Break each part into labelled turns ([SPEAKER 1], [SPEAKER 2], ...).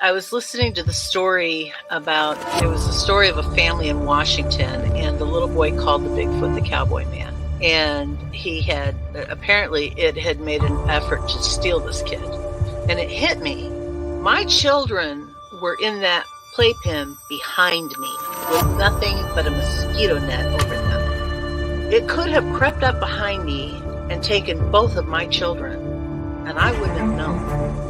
[SPEAKER 1] I was listening to the story about, it was a story of a family in Washington, and the little boy called the Bigfoot the Cowboy Man. And he had, apparently it had made an effort to steal this kid. And it hit me. My children were in that playpen behind me with nothing but a mosquito net over them. It could have crept up behind me and taken both of my children, and I wouldn't have known.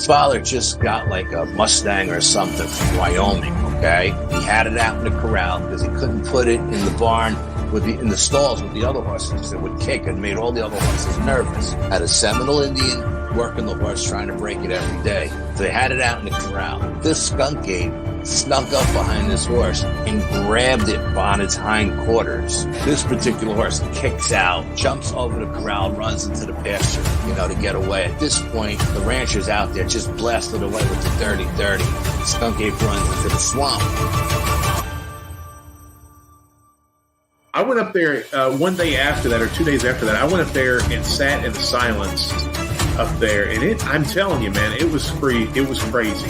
[SPEAKER 2] Father just got like a Mustang or something from Wyoming, okay? He had it out in the corral because he couldn't put it in the barn in the stalls with the other horses. It would kick and made all the other horses nervous. Had a Seminole Indian working the horse, trying to break it every day. So they had it out in the corral. This skunk ape snuck up behind this horse and grabbed it on its hind quarters. This particular horse kicks out, jumps over the corral, runs into the pasture, to get away. At this point, the rancher's out there just blasted away with the dirty. Skunk ape runs into the swamp.
[SPEAKER 3] I went up there one day after that, or 2 days after that. I went up there and sat in the silence up there, and I'm telling you, man, it was free. It was crazy.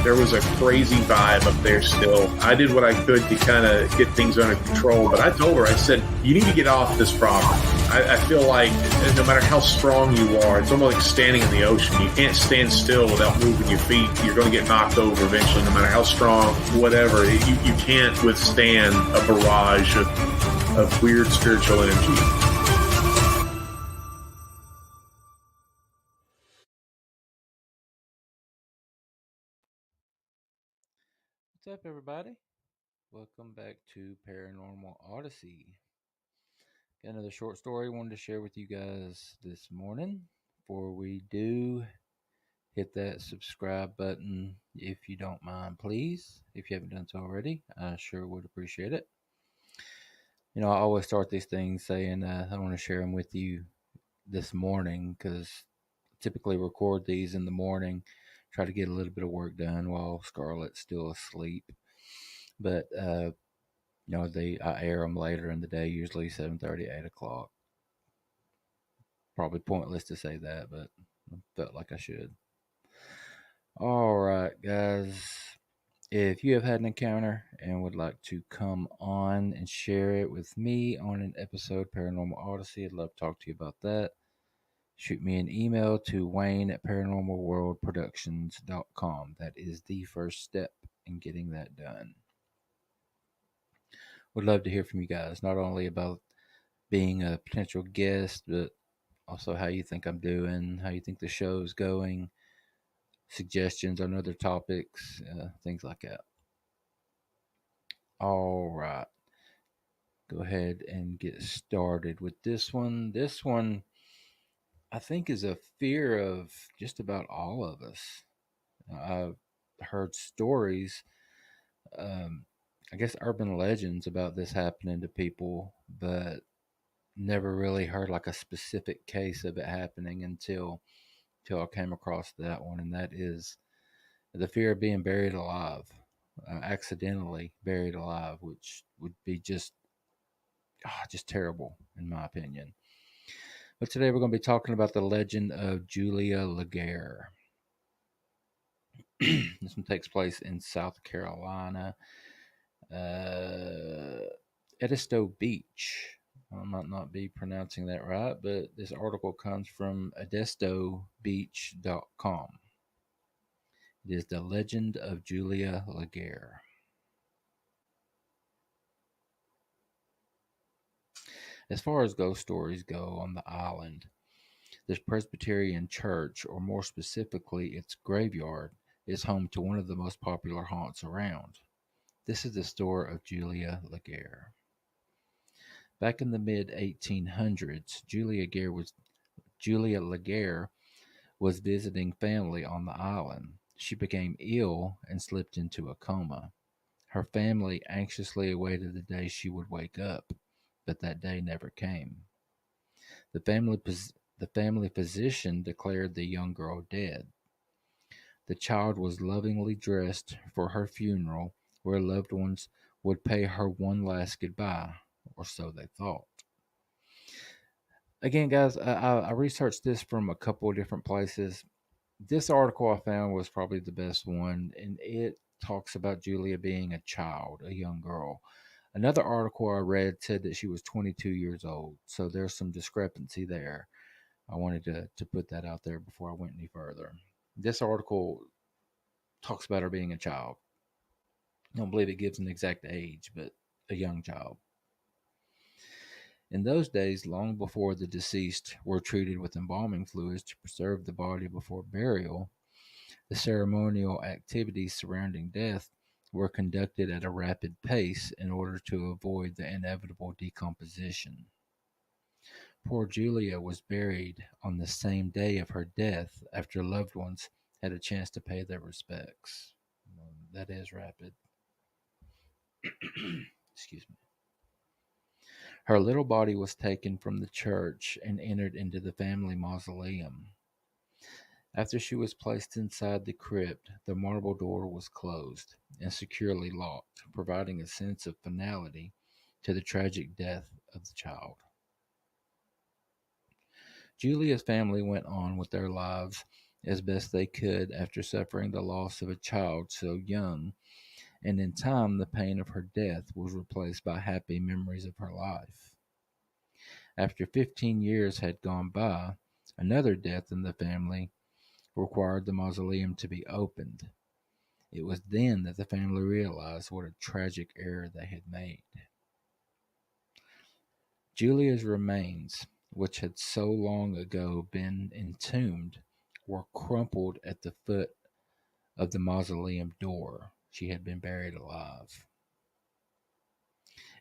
[SPEAKER 3] There was a crazy vibe up there still. I did what I could to kind of get things under control, but I told her, I said, you need to get off this property. I feel like no matter how strong you are, it's almost like standing in the ocean. You can't stand still without moving your feet. You're going to get knocked over eventually, no matter how strong, whatever. You can't withstand a barrage of weird spiritual energy.
[SPEAKER 4] What's up, everybody? Welcome back to Paranormal Odyssey. Got another short story I wanted to share with you guys this morning. Before we do, hit that subscribe button if you don't mind, please. If you haven't done so already, I sure would appreciate it. I always start these things saying I want to share them with you this morning because I typically record these in the morning, try to get a little bit of work done while Scarlett's still asleep. But I air them later in the day, usually 7:30, 8 o'clock. Probably pointless to say that, but I felt like I should. All right, guys. If you have had an encounter and would like to come on and share it with me on an episode Paranormal Odyssey, I'd love to talk to you about that. Shoot me an email to wayne@paranormalworldproductions.com. That is the first step in getting that done. Would love to hear from you guys, not only about being a potential guest, but also how you think I'm doing, how you think the show's going, suggestions on other topics, things like that. All right. Go ahead and get started with this one. This one, I think, is a fear of just about all of us. I've heard stories, I guess urban legends about this happening to people, but never really heard like a specific case of it happening until I came across that one, and that is the fear of being buried alive, accidentally buried alive, which would be just terrible in my opinion. But today we're going to be talking about the legend of Julia Legare. This one takes place in South Carolina, Edisto Beach. I might not be pronouncing that right, but this article comes from edistobeach.com. It is the legend of Julia Legare. As far as ghost stories go on the island, this Presbyterian church, or more specifically its graveyard, is home to one of the most popular haunts around. This is the story of Julia Legare. Back in the mid-1800s, Julia Legare was visiting family on the island. She became ill and slipped into a coma. Her family anxiously awaited the day she would wake up, but that day never came. The family physician declared the young girl dead. The child was lovingly dressed for her funeral, where loved ones would pay her one last goodbye, or so they thought. Again, guys, I researched this from a couple of different places. This article I found was probably the best one, and it talks about Julia being a child, a young girl. Another article I read said that she was 22 years old, so there's some discrepancy there. I wanted to put that out there before I went any further. This article talks about her being a child. I don't believe it gives an exact age, but a young child. In those days, long before the deceased were treated with embalming fluids to preserve the body before burial, the ceremonial activities surrounding death were conducted at a rapid pace in order to avoid the inevitable decomposition. Poor Julia was buried on the same day of her death after loved ones had a chance to pay their respects. That is rapid. Excuse me. Her little body was taken from the church and entered into the family mausoleum. After she was placed inside the crypt, the marble door was closed and securely locked, providing a sense of finality to the tragic death of the child. Julia's family went on with their lives as best they could after suffering the loss of a child so young, and in time the pain of her death was replaced by happy memories of her life. After 15 years had gone by, another death in the family required the mausoleum to be opened. It was then that the family realized what a tragic error they had made. Julia's remains, which had so long ago been entombed, were crumpled at the foot of the mausoleum door. She had been buried alive.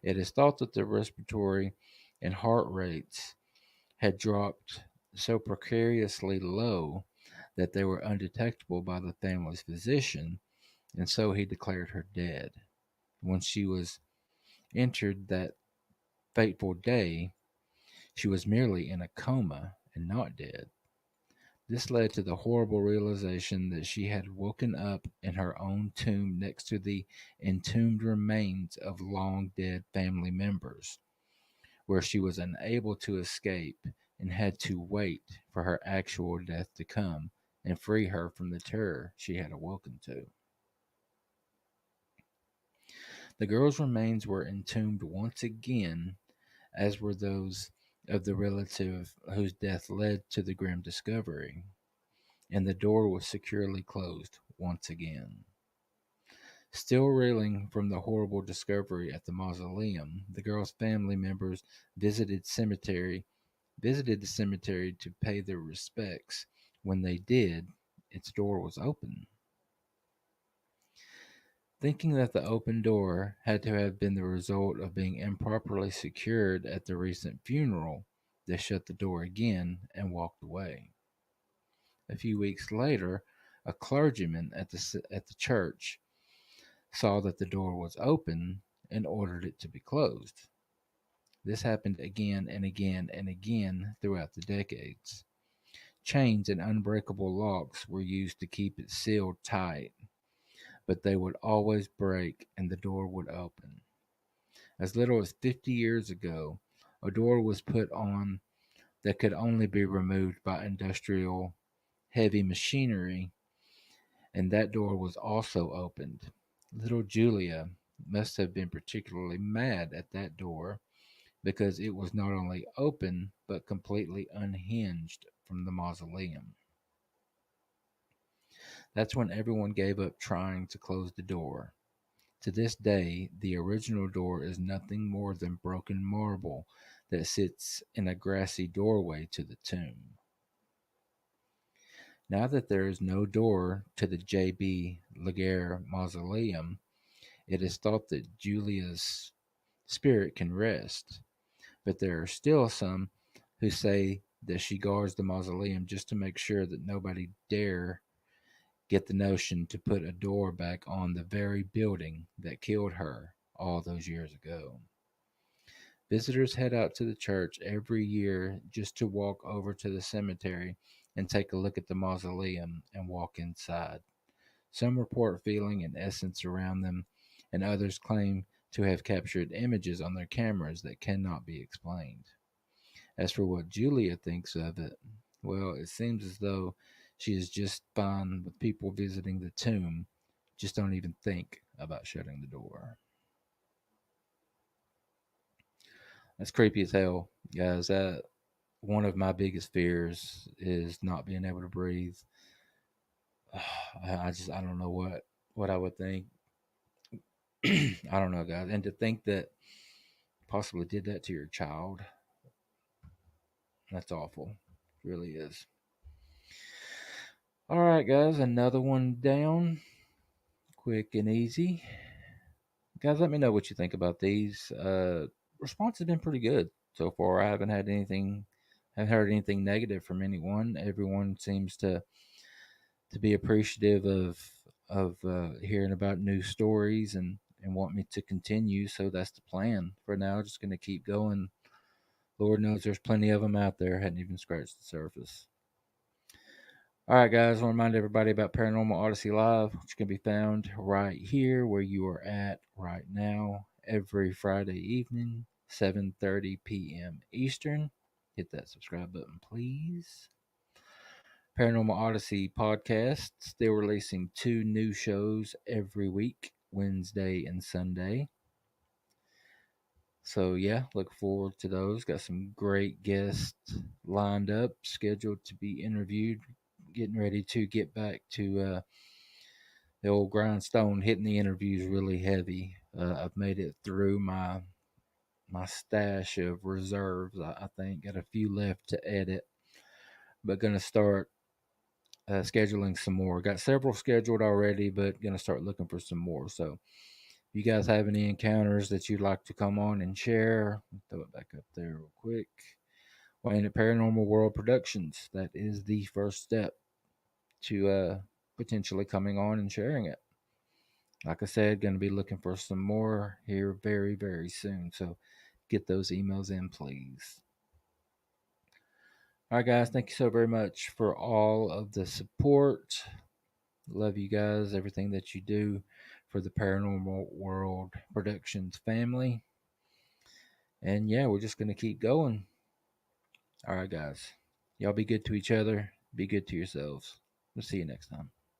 [SPEAKER 4] It is thought that the respiratory and heart rates had dropped so precariously low that they were undetectable by the family's physician, and so he declared her dead. When she was entered that fateful day, she was merely in a coma and not dead. This led to the horrible realization that she had woken up in her own tomb next to the entombed remains of long dead family members, where she was unable to escape and had to wait for her actual death to come and free her from the terror she had awoken to. The girl's remains were entombed once again, as were those of the relative whose death led to the grim discovery, and the door was securely closed once again. Still reeling from the horrible discovery at the mausoleum, the girl's family members visited the cemetery to pay their respects. When they did, its door was open. Thinking that the open door had to have been the result of being improperly secured at the recent funeral, they shut the door again and walked away. A few weeks later, a clergyman at the church saw that the door was open and ordered it to be closed. This happened again and again and again throughout the decades. Chains and unbreakable locks were used to keep it sealed tight, but they would always break and the door would open. As little as 50 years ago, a door was put on that could only be removed by industrial heavy machinery, and that door was also opened. Little Julia must have been particularly mad at that door because it was not only open but completely unhinged from the mausoleum. That's when everyone gave up trying to close the door. To this day, the original door is nothing more than broken marble that sits in a grassy doorway to the tomb. Now that there is no door to the J.B. Legare mausoleum, it is thought that Julia's spirit can rest, but there are still some who say that she guards the mausoleum just to make sure that nobody dare get the notion to put a door back on the very building that killed her all those years ago. Visitors head out to the church every year just to walk over to the cemetery and take a look at the mausoleum and walk inside. Some report feeling an essence around them, and others claim to have captured images on their cameras that cannot be explained. As for what Julia thinks of it, well, it seems as though she is just fine with people visiting the tomb, just don't even think about shutting the door. That's creepy as hell, guys. That one of my biggest fears is not being able to breathe. I don't know what I would think. I don't know, guys. And to think that possibly did that to your child, that's awful. It really is. All right, guys, another one down. Quick and easy. Guys, let me know what you think about these. Response has been pretty good so far. I haven't heard anything negative from anyone. Everyone seems to be appreciative of hearing about new stories and want me to continue. So that's the plan for now. Just going to keep going. Lord knows there's plenty of them out there. Hadn't even scratched the surface. All right, guys. I want to remind everybody about Paranormal Odyssey Live, which can be found right here where you are at right now, every Friday evening, 7:30 p.m. Eastern. Hit that subscribe button, please. Paranormal Odyssey podcast, still releasing 2 new shows every week, Wednesday and Sunday. So yeah, look forward to those. Got some great guests lined up, scheduled to be interviewed. Getting ready to get back to the old grindstone, hitting the interviews really heavy. I've made it through my stash of reserves. I think got a few left to edit, but gonna start scheduling some more. Got several scheduled already, but gonna start looking for some more. So if you guys have any encounters that you'd like to come on and share, throw it back up there real quick. Wayne at Paranormal World Productions. That is the first step to potentially coming on and sharing it. Like I said, going to be looking for some more here very, very soon. So get those emails in, please. All right, guys. Thank you so very much for all of the support. Love you guys, everything that you do for the Paranormal World Productions family. And yeah, we're just going to keep going. All right, guys. Y'all be good to each other. Be good to yourselves. We'll see you next time.